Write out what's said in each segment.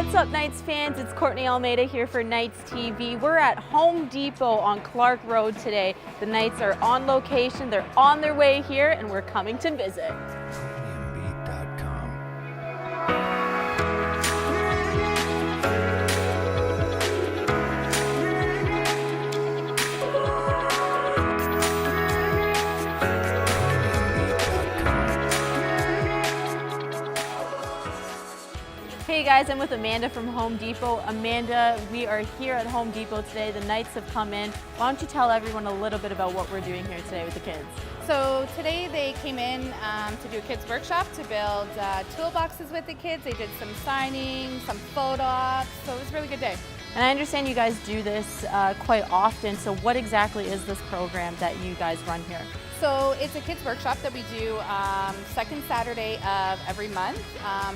What's up, Knights fans? It's Courtney Almeida here for Knights TV. We're at Home Depot on Clark Road today. The Knights are on location, they're on their way here, and we're coming to visit. Hey guys, I'm with Amanda from Home Depot. Amanda, we are here at Home Depot today. The Knights have come in. Why don't you tell everyone a little bit about what we're doing here today with the kids? So today they came in to do a kids workshop to build toolboxes with the kids. They did some signing, some photo ops, so it was a really good day. And I understand you guys do this quite often, so what exactly is this program that you guys run here? So it's a kids workshop that we do second Saturday of every month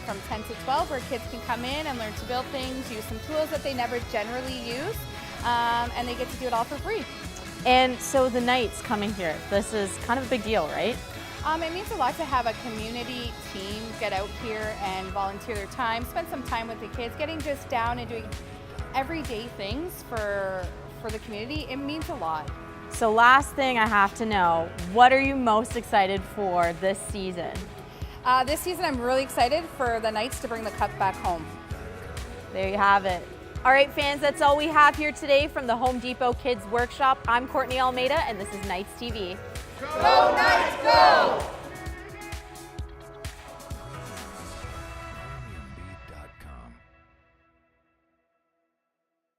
from 10 to 12, where kids can come in and learn to build things, use some tools that they never generally use, and they get to do it all for free. And so the Knights coming here, this is kind of a big deal, right? It means a lot to have a community team get out here and volunteer their time, spend some time with the kids, getting just down and doing everyday things for the community. It means a lot. So last thing I have to know, what are you most excited for this season? This season I'm really excited for the Knights to bring the cup back home. There you have it. All right, fans, that's all we have here today from the Home Depot Kids Workshop. I'm Courtney Almeida, and this is Knights TV. Go Knights, go!